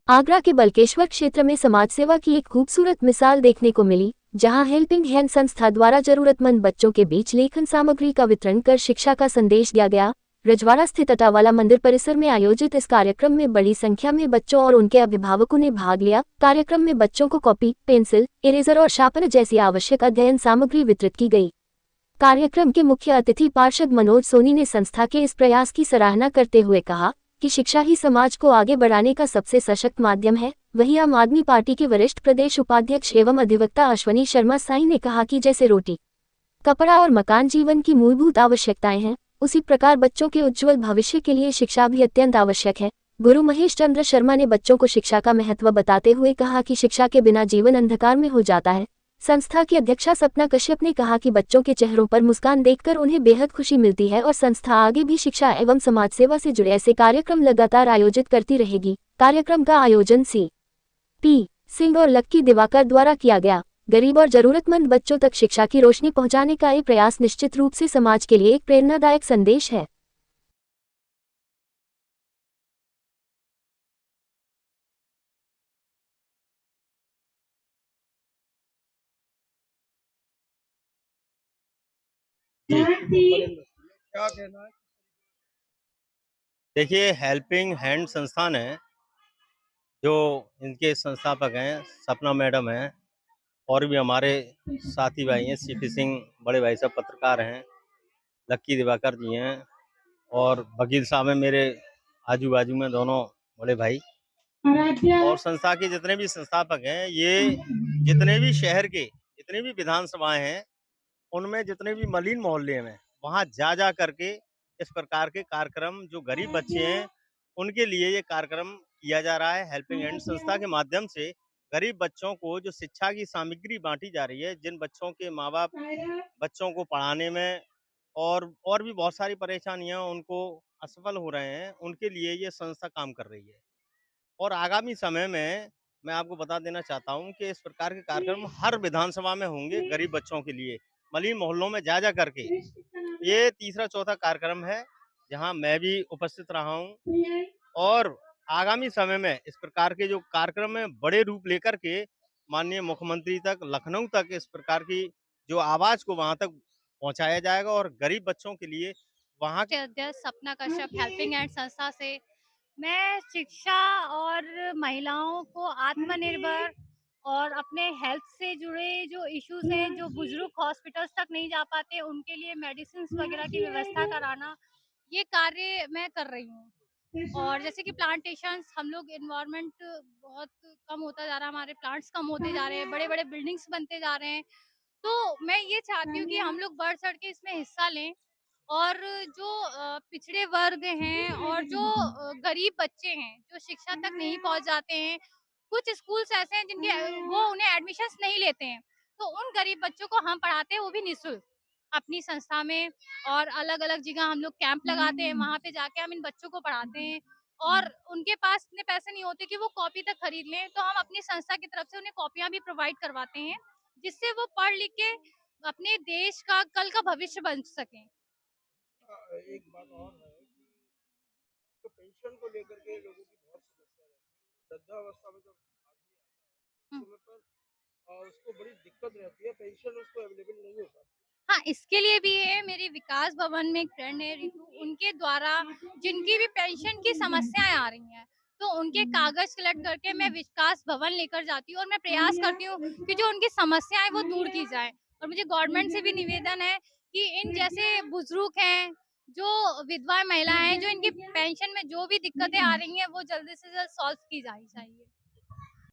आगरा के बल्केश्वर क्षेत्र में समाज सेवा की एक खूबसूरत मिसाल देखने को मिली, जहां हेल्पिंग हैंड संस्था द्वारा जरूरतमंद बच्चों के बीच लेखन सामग्री का वितरण कर शिक्षा का संदेश दिया गया। रजवाड़ा स्थित अटावाला मंदिर परिसर में आयोजित इस कार्यक्रम में बड़ी संख्या में बच्चों और उनके अभिभावकों ने भाग लिया। कार्यक्रम में बच्चों को कॉपी, पेंसिल, इरेजर और शार्पनर जैसी आवश्यक अध्ययन सामग्री वितरित की गई। कार्यक्रम के मुख्य अतिथि पार्षद मनोज सोनी ने संस्था के इस प्रयास की सराहना करते हुए कहा कि शिक्षा ही समाज को आगे बढ़ाने का सबसे सशक्त माध्यम है। वहीं आम आदमी पार्टी के वरिष्ठ प्रदेश उपाध्यक्ष एवं अधिवक्ता अश्वनी शर्मा साई ने कहा कि जैसे रोटी, कपड़ा और मकान जीवन की मूलभूत आवश्यकताएं हैं, उसी प्रकार बच्चों के उज्जवल भविष्य के लिए शिक्षा भी अत्यंत आवश्यक है। गुरु महेश चंद्र शर्मा ने बच्चों को शिक्षा का महत्व बताते हुए कहा कि शिक्षा के बिना जीवन अंधकार में हो जाता है। संस्था की अध्यक्षा सपना कश्यप ने कहा कि बच्चों के चेहरों पर मुस्कान देखकर उन्हें बेहद खुशी मिलती है और संस्था आगे भी शिक्षा एवं समाज सेवा से जुड़े ऐसे कार्यक्रम लगातार आयोजित करती रहेगी। कार्यक्रम का आयोजन सी.पी. सिंह और लक्की दिवाकर द्वारा किया गया। गरीब और जरूरतमंद बच्चों तक शिक्षा की रोशनी पहुंचाने का ये प्रयास निश्चित रूप से समाज के लिए एक प्रेरणादायक संदेश है। जी। क्या कहना है? देखिए, हेल्पिंग हैंड संस्थान है, जो इनके संस्थापक हैं, सपना मैडम हैं और भी हमारे साथी भाई हैं, सीपी सिंह बड़े भाई साहब पत्रकार हैं, लक्की दिवाकर जी हैं और वकील साहब हैं मेरे आजू-बाजू में दोनों बड़े भाई। और संस्था के जितने भी संस्थापक हैं, ये जितने भी शहर के, जितनी भी विधानसभाएँ हैं, उनमें जितने भी मलिन मोहल्ले में, वहाँ जा करके इस प्रकार के कार्यक्रम जो गरीब बच्चे हैं, उनके लिए ये कार्यक्रम किया जा रहा है। हेल्पिंग हैंड संस्था के माध्यम से गरीब बच्चों को जो शिक्षा की सामग्री बाँटी जा रही है, जिन बच्चों के माँ-बाप बच्चों को पढ़ाने में और भी बहुत सारी परेशानियाँ उनको असफल हो रहे हैं, उनके लिए ये संस्था काम कर रही है। और आगामी समय में मैं आपको बता देना चाहता हूँ कि इस प्रकार के कार्यक्रम हर विधानसभा में होंगे गरीब बच्चों के लिए, मलिन मोहल्लों में जा करके। ये तीसरा-चौथा कार्यक्रम है, जहाँ मैं भी उपस्थित रहा हूँ और आगामी समय में इस प्रकार के जो कार्यक्रम हैं, बड़े रूप लेकर के माननीय मुख्यमंत्री तक, लखनऊ तक इस प्रकार की जो आवाज़ को वहाँ तक पहुँचाया जाएगा और गरीब बच्चों के लिए वहाँ के अध्यक्ष सपना कश्यप हेल्पिंग हैंड संस्था से मैं शिक्षा और महिलाओं को आत्मनिर्भर और अपने हेल्थ से जुड़े जो इश्यूज हैं, जो बुजुर्ग हॉस्पिटल्स तक नहीं जा पाते, उनके लिए मेडिसिन वगैरह की व्यवस्था कराना, ये कार्य मैं कर रही हूँ। और जैसे कि प्लांटेशंस, हम लोग एनवायरनमेंट बहुत कम होता जा रहा है, हमारे प्लांट्स कम होते जा रहे हैं, बड़े-बड़े बिल्डिंग्स बनते जा रहे हैं। तो मैं ये चाहती हूँ कि हम लोग बढ़-चढ़ के इसमें हिस्सा लें और जो पिछड़े वर्ग हैं और जो गरीब बच्चे हैं, जो शिक्षा तक नहीं पहुँच जाते हैं, कुछ स्कूल्स ऐसे हैं जिनके वो उन्हें एडमिशन्स नहीं लेते हैं, तो उन गरीब बच्चों को हम पढ़ाते हैं, वो भी निःशुल्क अपनी संस्था में। और अलग-अलग जगह हम लोग कैंप लगाते हैं, वहाँ पे जाके हम इन बच्चों को पढ़ाते हैं और उनके पास इतने पैसे नहीं होते कि वो कॉपी तक खरीद लें, तो हम अपनी संस्था की तरफ से उन्हें कॉपियाँ भी प्रोवाइड करवाते हैं, जिससे वो पढ़ लिख के अपने देश का कल का भविष्य बन सकें। एक बात और है कि तो पेंशन को लेकर के लोगों की बहुत समस्या रहती है। वृद्धावस्था में जब आदमी आता है, हुँ। उस समय पर उसको बड़ी दिक्कत रहती है, पेंशन उसको अवेलेबल नहीं हो पाती। हाँ, इसके लिए भी है, मेरी विकास भवन में एक फ्रेंड है रितु, उनके द्वारा जिनकी भी पेंशन की समस्याएँ आ रही हैं, तो उनके कागज़ कलेक्ट करके मैं विकास भवन लेकर जाती हूँ और मैं प्रयास करती हूँ कि जो उनकी समस्याएँ वो दूर की जाएँ। और मुझे गवर्नमेंट से भी निवेदन है कि इन जैसे बुज़ुर्ग हैं, जो विधवा महिलाएँ हैं, जो इनकी पेंशन में जो भी दिक्कतें आ रही हैं, वो जल्दी से जल्द सॉल्व की जानी चाहिए।